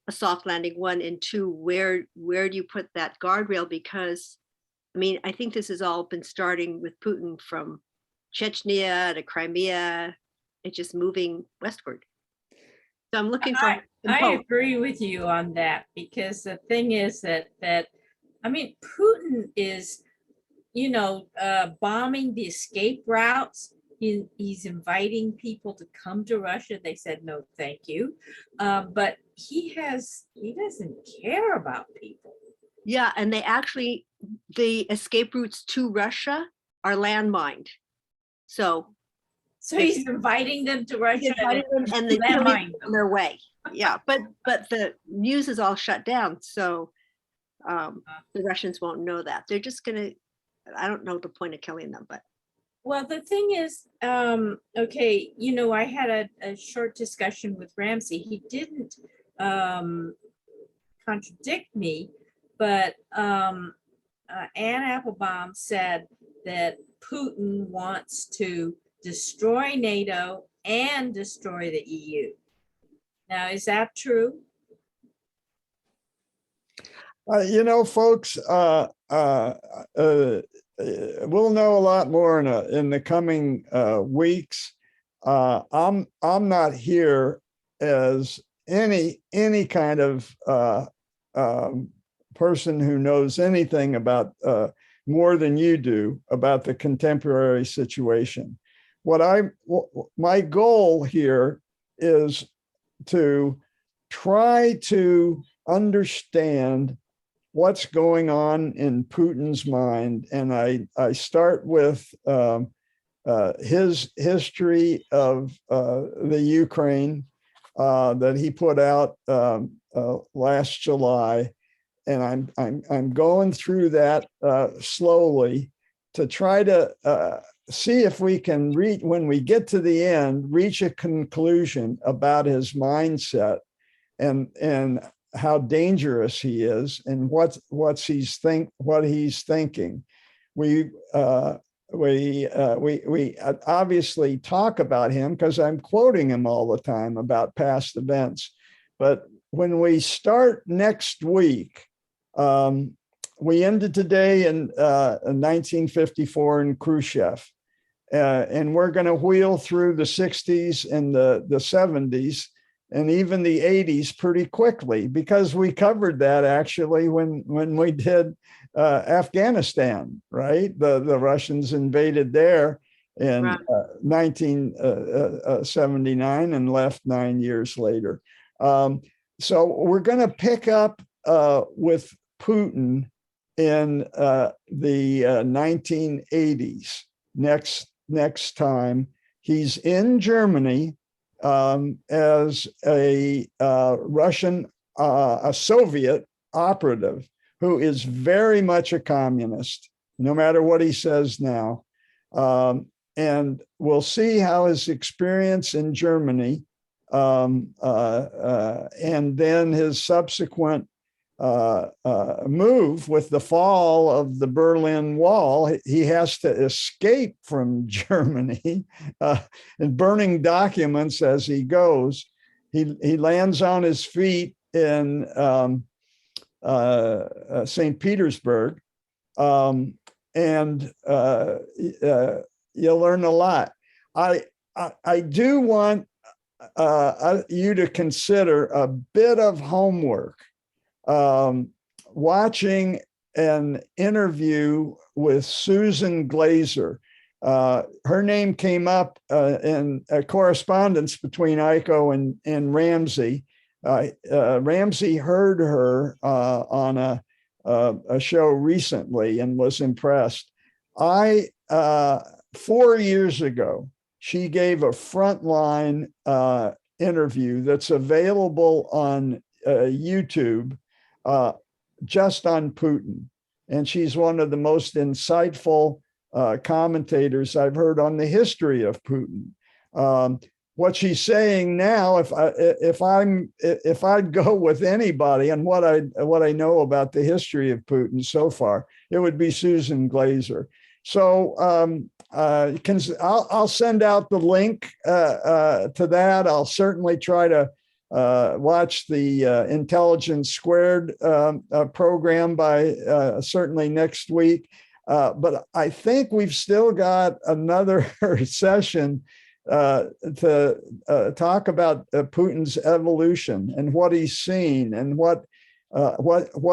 a soft landing, one, and two, where do you put that guardrail? Because, I mean, I think this has all been starting with Putin from Chechnya to Crimea, and just moving westward. So I'm looking for. I agree with you on that, because the thing is that I mean, Putin is, bombing the escape routes. He's inviting people to come to Russia. They said, no, thank you. But he doesn't care about people. Yeah, and they actually, the escape routes to Russia are landmined. So So he's inviting them to Russia and they're landmine on their way. Yeah, but the news is all shut down, so the Russians won't know that. They're just gonna, I don't know the point of killing them, but Well, the thing is, okay, you know, I had a short discussion with Ramsey. He didn't contradict me, but Ann Applebaum said that Putin wants to destroy NATO and destroy the EU. Now, is that true? You know, folks, we'll know a lot more in the coming weeks. I'm not here as any kind of person who knows anything about more than you do about the contemporary situation. My goal here is to try to understand what's going on in Putin's mind. And I start with his history of the Ukraine that he put out last July. And I'm going through that slowly to try to see if we can when we get to the end, reach a conclusion about his mindset and how dangerous he is and what he's thinking. We obviously talk about him because I'm quoting him all the time about past events. But when we start next week, we ended today in 1954 in Khrushchev, and we're going to wheel through the 60s and the 70s. And even the 80s pretty quickly, because we covered that actually when we did Afghanistan, right? The Russians invaded there in 1979 and left 9 years later. So we're going to pick up with Putin in the 1980s next time. He's in Germany as a Russian, a Soviet operative who is very much a communist, no matter what he says now. And we'll see how his experience in Germany and then his subsequent move with the fall of the Berlin Wall. He has to escape from Germany and burning documents as he goes. He lands on his feet in St. Petersburg, and you'll learn a lot. I do want you to consider a bit of homework. Watching an interview with Susan Glazer. Her name came up in a correspondence between Aiko and Ramsey. Ramsey heard her on a show recently and was impressed. 4 years ago, she gave a frontline interview that's available on YouTube just on Putin. And she's one of the most insightful commentators I've heard on the history of Putin. What she's saying now, if I'd go with anybody and what I know about the history of Putin so far, it would be Susan Glazer. So I'll send out the link to that. I'll certainly try to watch the Intelligence Squared program by certainly next week. But I think we've still got another session to talk about Putin's evolution and what he's seen and what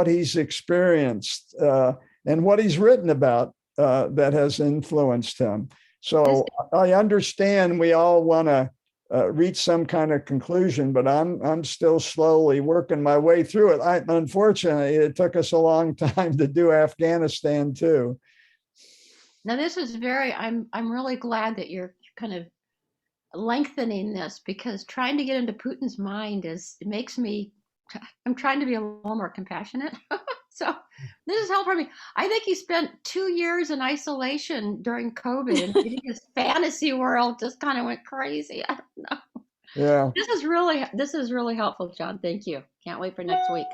he's experienced and what he's written about that has influenced him. So I understand we all want to reach some kind of conclusion, but I'm still slowly working my way through it. Unfortunately, it took us a long time to do Afghanistan too. Now this is I'm really glad that you're kind of lengthening this, because trying to get into Putin's mind I'm trying to be a little more compassionate. So this is helpful for me. I think he spent 2 years in isolation during COVID, and his fantasy world just kind of went crazy. I don't know. Yeah. This is really helpful, John. Thank you. Can't wait for next week.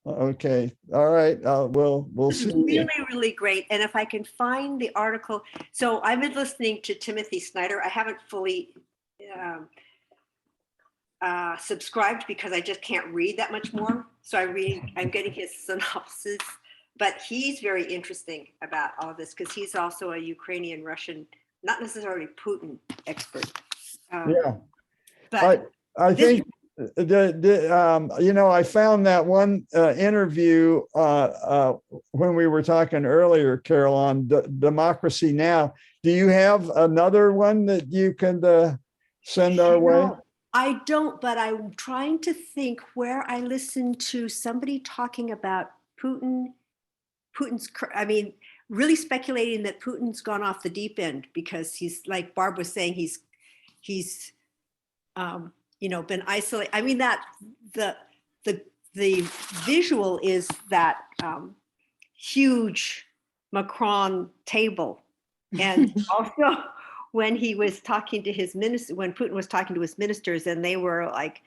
Okay. All right. We'll This is see. really, really great. And if I can find the article, so I've been listening to Timothy Snyder. I haven't fully subscribed because I just can't read that much more. So I'm getting his synopsis, but he's very interesting about all of this because he's also a Ukrainian Russian, not necessarily Putin expert. Yeah. But I think I found that one interview when we were talking earlier, Carol, on Democracy Now. Do you have another one that you can send our way? No, I don't, but I'm trying to think where I listened to somebody talking about Putin's, I mean, really speculating that Putin's gone off the deep end because he's, like Barb was saying, he's been isolated. I mean, that the visual is that huge Macron table. And also when he was talking to his minister, when Putin was talking to his ministers, and they were like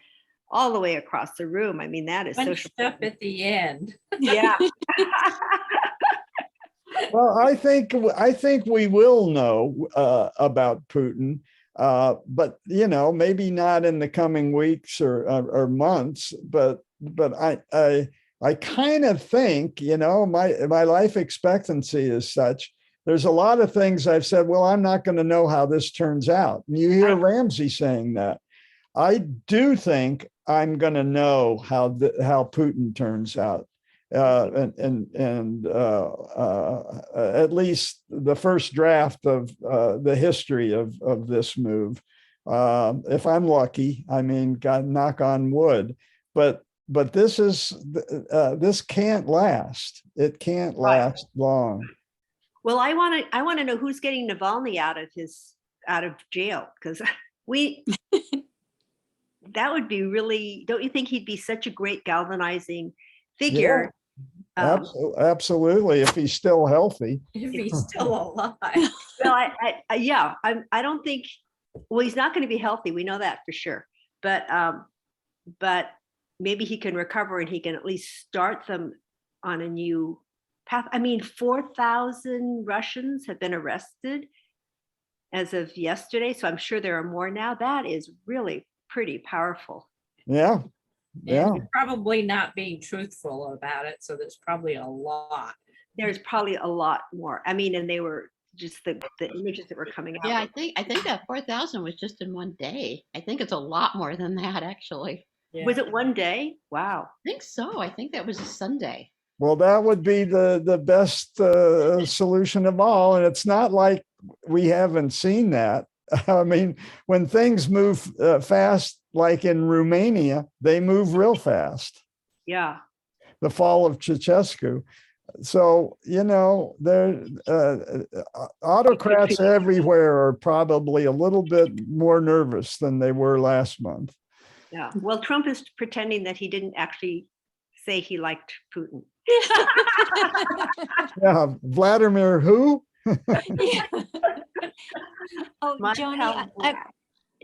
all the way across the room. I mean, that is Bunched up at the end. Yeah. Well, I think we will know about Putin, but maybe not in the coming weeks or months. But I kind of think my life expectancy is such. There's a lot of things I've said, well, I'm not going to know how this turns out. And you hear Ramsey saying that. I do think I'm going to know how Putin turns out. And at least the first draft of the history of this move, if I'm lucky, I mean, God, knock on wood, but this can't last. It can't last long. Well, I want to know who's getting Navalny out of jail, because that would be really, don't you think he'd be such a great galvanizing figure? Yeah, absolutely, if he's still healthy. If he's still alive. Well, I don't think, well, he's not going to be healthy. We know that for sure. But maybe he can recover and he can at least start them on a new path. I mean, 4,000 Russians have been arrested as of yesterday. So I'm sure there are more now. That is really pretty powerful. Yeah. Yeah. And probably not being truthful about it. So there's probably a lot. There's probably a lot more. I mean, and they were just the images that were coming out. Yeah, I think that 4,000 was just in one day. I think it's a lot more than that, actually. Yeah. Was it one day? Wow. I think so. I think that was a Sunday. Well, that would be the best solution of all. And it's not like we haven't seen that. I mean, when things move fast, like in Romania, they move real fast. Yeah. The fall of Ceausescu. So, autocrats everywhere are probably a little bit more nervous than they were last month. Yeah. Well, Trump is pretending that he didn't actually say he liked Putin. Yeah, Vladimir who? Oh,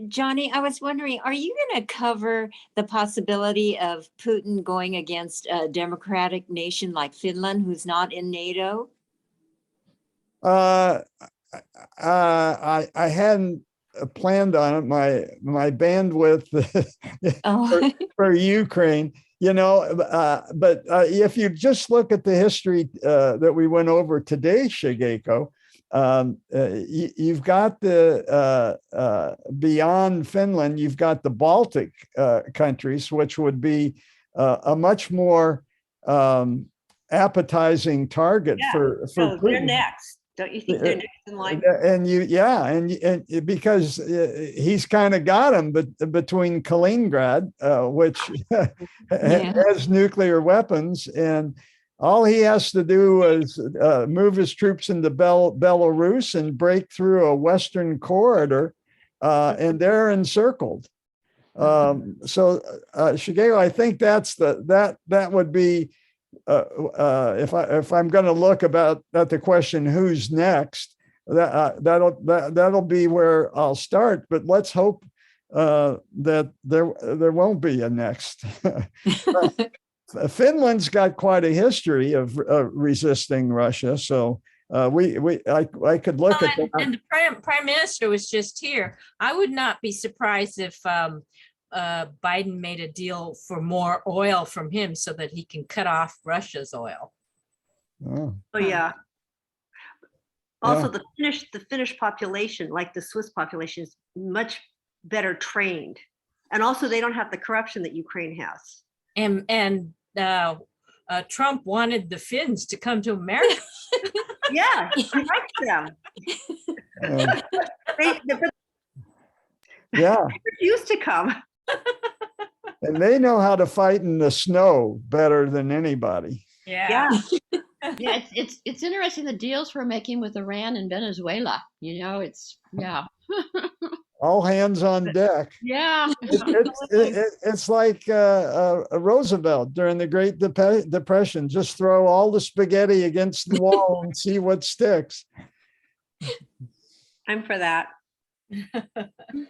Johnny, I was wondering, are you going to cover the possibility of Putin going against a democratic nation like Finland, who's not in NATO? I hadn't planned on it. My bandwidth for Ukraine, but if you just look at the history that we went over today, Shigeko, you've got the beyond Finland, you've got the Baltic countries, which would be a much more appetizing target for so Putin. they're next. Don't you think they're next in line? And because he's kind of got him, but between Kaliningrad, which has nuclear weapons, and all he has to do is move his troops into Belarus and break through a Western corridor, and they're encircled. Shigeo, I think that would be, if I'm going to look at the question, who's next, that'll be where I'll start. But let's hope that there won't be a next. Finland's got quite a history of resisting Russia, so I could look at that. And the prime minister was just here. I would not be surprised if Biden made a deal for more oil from him so that he can cut off Russia's oil. Oh yeah. Also, the Finnish population, like the Swiss population, is much better trained, and also they don't have the corruption that Ukraine has. And Trump wanted the Finns to come to America. Yeah, he likes them. They refuse to come. And they know how to fight in the snow better than anybody. Yeah. Yeah, it's interesting the deals we're making with Iran and Venezuela. It's all hands on deck. Yeah. It's like Roosevelt during the Great Depression. Just throw all the spaghetti against the wall and see what sticks. I'm for that.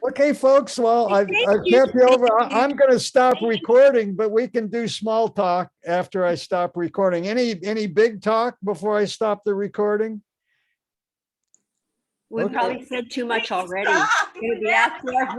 Okay, folks. Well, I've kept you over. I'm going to stop recording, but we can do small talk after I stop recording. Any big talk before I stop the recording? We probably said too much already.